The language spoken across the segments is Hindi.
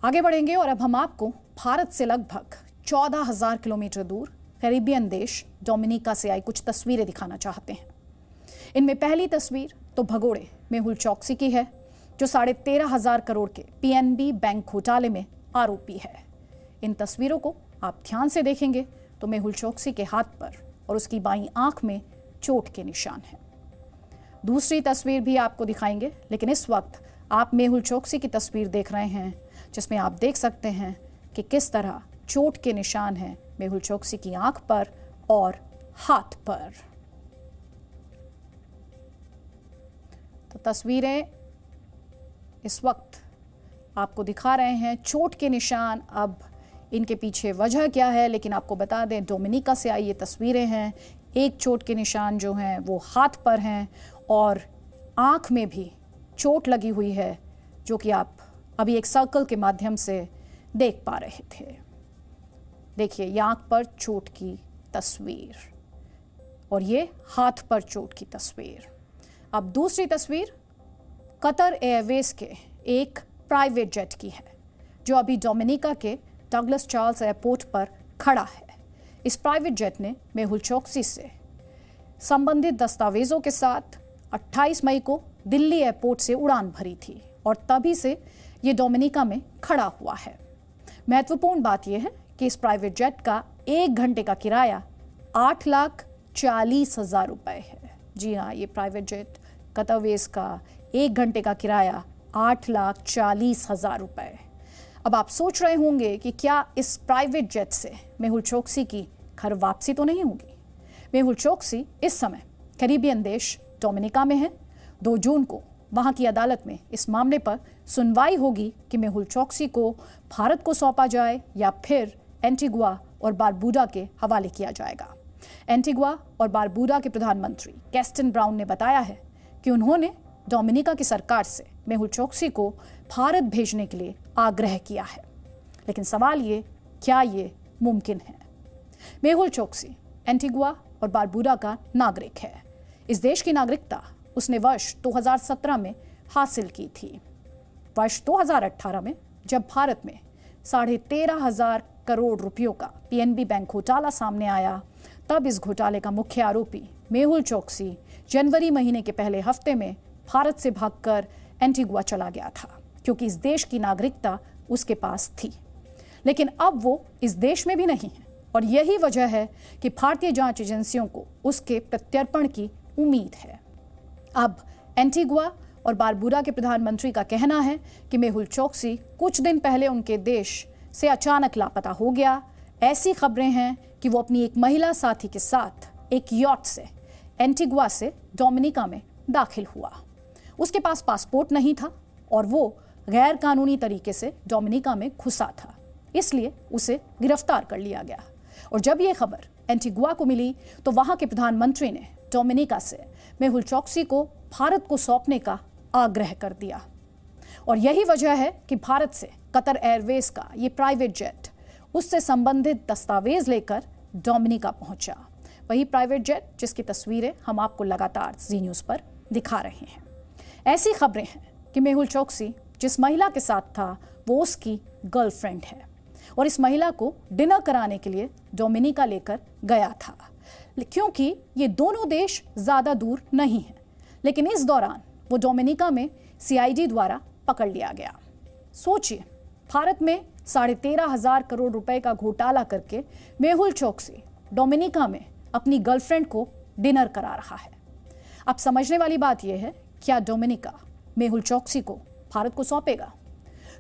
आगे बढ़ेंगे और अब हम आपको भारत से लगभग 14,000 किलोमीटर दूर कैरिबियन देश डोमिनिका से आई कुछ तस्वीरें दिखाना चाहते हैं। इनमें पहली तस्वीर तो भगोड़े मेहुल चोकसी की है, जो 13,500 करोड़ के पीएनबी बैंक घोटाले में आरोपी है। इन तस्वीरों को आप ध्यान से देखेंगे तो मेहुल चोकसी के हाथ पर और उसकी बाईं आंख में चोट के निशान हैं। दूसरी तस्वीर भी आपको दिखाएंगे, लेकिन इस वक्त आप मेहुल चोकसी की तस्वीर देख रहे हैं, जिसमें आप देख सकते हैं कि किस तरह चोट के निशान हैं मेहुल चोकसी की आंख पर और हाथ पर। तो तस्वीरें इस वक्त आपको दिखा रहे हैं चोट के निशान। अब इनके पीछे वजह क्या है, लेकिन आपको बता दें डोमिनिका से आई ये तस्वीरें हैं। एक चोट के निशान जो हैं वो हाथ पर हैं और आंख में भी चोट लगी हुई है, जो कि आप अभी एक सर्कल के माध्यम से देख पा रहे थे। देखिए, ये आंख पर चोट की तस्वीर और ये हाथ पर चोट की तस्वीर। अब दूसरी तस्वीर कतर एयरवेज के एक प्राइवेट जेट की है, जो अभी डोमिनिका के डगलस चार्ल्स एयरपोर्ट पर खड़ा है। इस प्राइवेट जेट ने मेहुल चोकसी से संबंधित दस्तावेजों के साथ 28 मई को दिल्ली एयरपोर्ट से उड़ान भरी थी और तभी से ये डोमिनिका में खड़ा हुआ है। महत्वपूर्ण बात यह है कि इस प्राइवेट जेट का 1 घंटे का किराया 8,40,000 रुपए है। जी हाँ, ये प्राइवेट जेट कतरवेज का 1 घंटे का किराया 8,40,000 रुपए। अब आप सोच रहे होंगे कि क्या इस प्राइवेट जेट से मेहुल चोकसी की घर वापसी तो नहीं होगी। मेहुल चोकसी इस समय कैरिबियन देश डोमिनिका में है। 2 जून को वहां की अदालत में इस मामले पर सुनवाई होगी कि मेहुल चोकसी को भारत को सौंपा जाए या फिर एंटीगुआ और बारबूडा के हवाले किया जाएगा। एंटीगुआ और बारबूडा के प्रधानमंत्री कैस्टन ब्राउन ने बताया है कि उन्होंने डोमिनिका की सरकार से मेहुल चोकसी को भारत भेजने के लिए आग्रह किया है। लेकिन सवाल ये, क्या ये मुमकिन है? मेहुल चोकसी एंटीगुआ और बारबूडा का नागरिक है। इस देश की नागरिकता उसने वर्ष 2017 में हासिल की थी। वर्ष 2018 में जब भारत में 13,500 करोड़ रुपयों का पीएनबी बैंक घोटाला सामने आया, तब इस घोटाले का मुख्य आरोपी मेहुल चोकसी जनवरी महीने के पहले हफ्ते में भारत से भागकर एंटीगुआ चला गया था, क्योंकि इस देश की नागरिकता उसके पास थी। लेकिन अब वो इस देश में भी नहीं है और यही वजह है कि भारतीय जांच एजेंसियों को उसके प्रत्यर्पण की उम्मीद है। अब एंटीगुआ और बारबूडा के प्रधानमंत्री का कहना है कि मेहुल चोकसी कुछ दिन पहले उनके देश से अचानक लापता हो गया। ऐसी खबरें हैं कि वो अपनी एक महिला साथी के साथ एक यॉट से एंटीगुआ से डोमिनिका में दाखिल हुआ। उसके पास पासपोर्ट नहीं था और वो गैर कानूनी तरीके से डोमिनिका में घुसा था, इसलिए उसे गिरफ्तार कर लिया गया। और जब ये खबर एंटीगुआ को मिली तो वहां के प्रधानमंत्री ने डोमिनिका से मेहुल चोकसी को भारत को सौंपने का आग्रह कर दिया। और यही वजह है कि भारत से कतर एयरवेज का ये प्राइवेट जेट उससे संबंधित दस्तावेज लेकर डोमिनिका पहुंचा। वही प्राइवेट जेट जिसकी तस्वीरें हम आपको लगातार जी न्यूज़ पर दिखा रहे हैं। ऐसी खबरें हैं कि मेहुल चोकसी जिस महिला के साथ था वो उसकी गर्लफ्रेंड है और इस महिला को डिनर कराने के लिए डोमिनिका लेकर गया था, क्योंकि ये दोनों देश ज़्यादा दूर नहीं हैं। लेकिन इस दौरान वो डोमिनिका में सीआईडी द्वारा पकड़ लिया गया। सोचिए, भारत में 13,500 करोड़ रुपए का घोटाला करके मेहुल चोकसी डोमिनिका में अपनी गर्लफ्रेंड को डिनर करा रहा है। अब समझने वाली बात यह है, क्या डोमिनिका मेहुल चोकसी को भारत को सौंपेगा?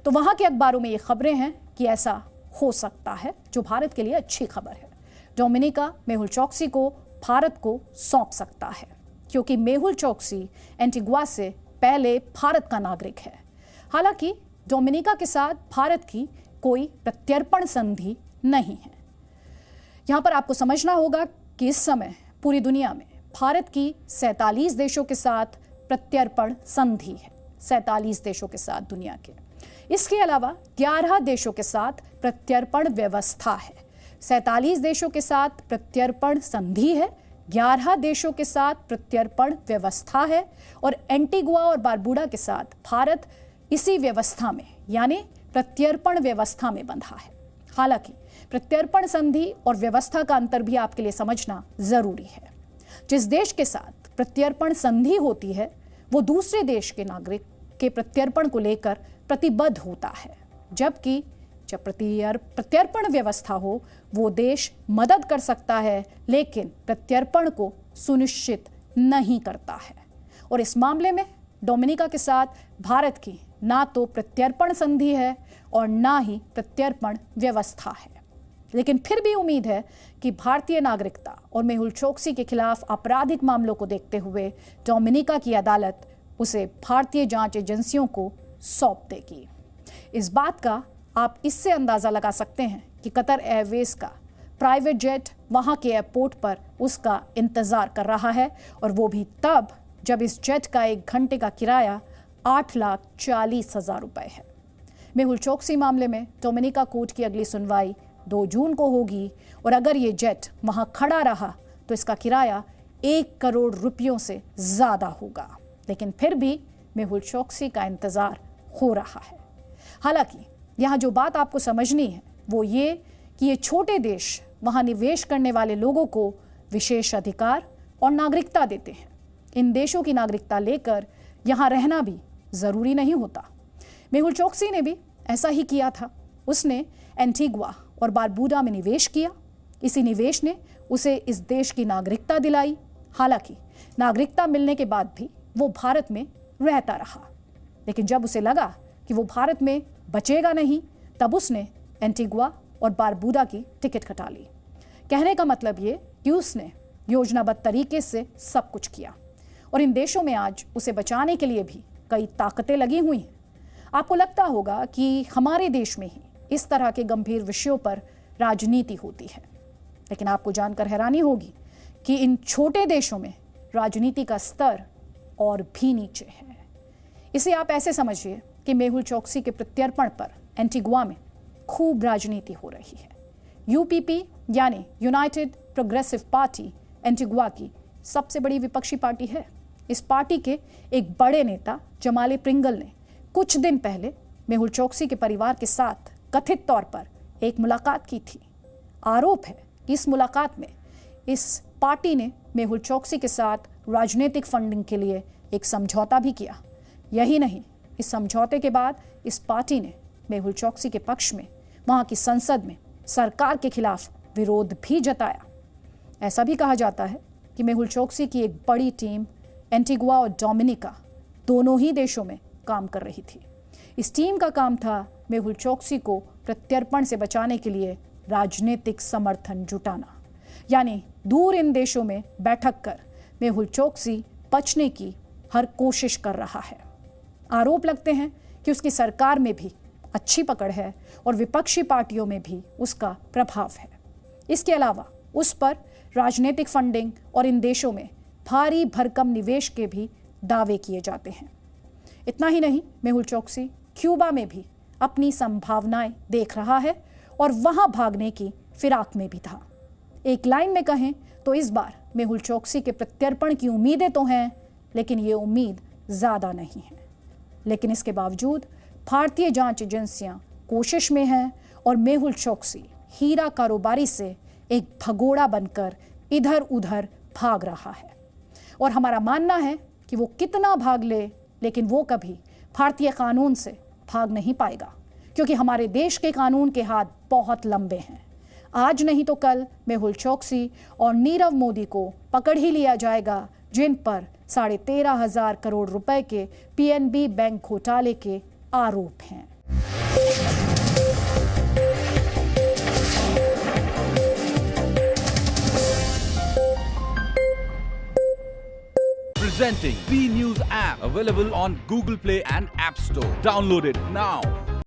तो वहां के अखबारों में ये खबरें हैं कि ऐसा हो सकता है, जो भारत के लिए अच्छी खबर है। डोमिनिका मेहुल चोकसी को भारत को सौंप सकता है, क्योंकि मेहुल चोकसी एंटीगुआ से पहले भारत का नागरिक है। हालांकि डोमिनिका के साथ भारत की कोई प्रत्यर्पण संधि नहीं है। यहां पर आपको समझना होगा कि इस समय पूरी दुनिया में भारत की 47 देशों के साथ प्रत्यर्पण संधि है। 47 देशों के साथ दुनिया के। इसके अलावा 11 देशों के साथ प्रत्यर्पण व्यवस्था है। 47 देशों के साथ प्रत्यर्पण संधि है, 11 देशों के साथ प्रत्यर्पण व्यवस्था है और एंटीगुआ और बारबूडा के साथ भारत इसी व्यवस्था में यानी प्रत्यर्पण व्यवस्था में बंधा है। हालांकि प्रत्यर्पण संधि और व्यवस्था का अंतर भी आपके लिए समझना जरूरी है। जिस देश के साथ प्रत्यर्पण संधि होती है वो दूसरे देश के नागरिक के प्रत्यर्पण को लेकर प्रतिबद्ध होता है, जबकि जब प्रत्यर्पण व्यवस्था हो वो देश मदद कर सकता है लेकिन प्रत्यर्पण को सुनिश्चित नहीं करता है। और इस मामले में डोमिनिका के साथ भारत की ना तो प्रत्यर्पण संधि है और ना ही प्रत्यर्पण व्यवस्था है, लेकिन फिर भी उम्मीद है कि भारतीय नागरिकता और मेहुल चोकसी के खिलाफ आपराधिक मामलों को देखते हुए डोमिनिका की अदालत उसे भारतीय जांच एजेंसियों को सौंप देगी। इस बात का आप इससे अंदाजा लगा सकते हैं कि कतर एयरवेज का प्राइवेट जेट वहां के एयरपोर्ट पर उसका इंतजार कर रहा है, और वो भी तब जब इस जेट का 1 घंटे का किराया 8,40,000 रुपए है। मेहुल चोकसी मामले में डोमिनिका कोर्ट की अगली सुनवाई 2 जून को होगी, और अगर ये जेट वहां खड़ा रहा तो इसका किराया 1 करोड़ रुपयों से ज्यादा होगा। लेकिन फिर भी मेहुल चोकसी का इंतजार हो रहा है। हालांकि यहाँ जो बात आपको समझनी है वो ये कि ये छोटे देश वहाँ निवेश करने वाले लोगों को विशेष अधिकार और नागरिकता देते हैं। इन देशों की नागरिकता लेकर यहाँ रहना भी ज़रूरी नहीं होता। मेहुल चोकसी ने भी ऐसा ही किया था। उसने एंटीगुआ और बारबूडा में निवेश किया। इसी निवेश ने उसे इस देश की नागरिकता दिलाई। हालांकि नागरिकता मिलने के बाद भी वो भारत में रहता रहा, लेकिन जब उसे लगा कि वो भारत में बचेगा नहीं, तब उसने एंटीगुआ और बारबूडा की टिकट कटा ली। कहने का मतलब ये कि उसने योजनाबद्ध तरीके से सब कुछ किया, और इन देशों में आज उसे बचाने के लिए भी कई ताकतें लगी हुई हैं। आपको लगता होगा कि हमारे देश में ही इस तरह के गंभीर विषयों पर राजनीति होती है, लेकिन आपको जानकर हैरानी होगी कि इन छोटे देशों में राजनीति का स्तर और भी नीचे है। इसे आप ऐसे समझिए कि मेहुल चोकसी के प्रत्यर्पण पर एंटीगुआ में खूब राजनीति हो रही है। यूपीपी यानी यूनाइटेड प्रोग्रेसिव पार्टी एंटीगुआ की सबसे बड़ी विपक्षी पार्टी है। इस पार्टी के एक बड़े नेता जमाले प्रिंगल ने कुछ दिन पहले मेहुल चोकसी के परिवार के साथ कथित तौर पर एक मुलाकात की थी। आरोप है कि इस मुलाकात में इस पार्टी ने मेहुल चोकसी के साथ राजनीतिक फंडिंग के लिए एक समझौता भी किया। यही नहीं, इस समझौते के बाद इस पार्टी ने मेहुल चोकसी के पक्ष में वहां की संसद में सरकार के खिलाफ विरोध भी जताया। ऐसा भी कहा जाता है कि मेहुल चोकसी की एक बड़ी टीम एंटीगुआ और डोमिनिका दोनों ही देशों में काम कर रही थी। इस टीम का काम था मेहुल चोकसी को प्रत्यर्पण से बचाने के लिए राजनीतिक समर्थन जुटाना, यानी दूर इन देशों में बैठक कर मेहुल चोकसी बचने की हर कोशिश कर रहा है। आरोप लगते हैं कि उसकी सरकार में भी अच्छी पकड़ है और विपक्षी पार्टियों में भी उसका प्रभाव है। इसके अलावा उस पर राजनीतिक फंडिंग और इन देशों में भारी भरकम निवेश के भी दावे किए जाते हैं। इतना ही नहीं, मेहुल चोकसी क्यूबा में भी अपनी संभावनाएं देख रहा है और वहां भागने की फिराक में भी था। एक लाइन में कहें तो इस बार मेहुल चोकसी के प्रत्यर्पण की उम्मीदें तो हैं, लेकिन ये उम्मीद ज़्यादा नहीं है। लेकिन इसके बावजूद भारतीय जांच एजेंसियां कोशिश में हैं और मेहुल चोकसी हीरा कारोबारी से एक भगोड़ा बनकर इधर उधर भाग रहा है। और हमारा मानना है कि वो कितना भाग ले, लेकिन वो कभी भारतीय कानून से भाग नहीं पाएगा, क्योंकि हमारे देश के कानून के हाथ बहुत लंबे हैं। आज नहीं तो कल मेहुल चोकसी और नीरव मोदी को पकड़ ही लिया जाएगा, जिन पर 13,500 करोड़ रुपए के पीएनबी बैंक घोटाले के आरोप हैं। Presenting B News app, available on Google Play and App Store. Download it now.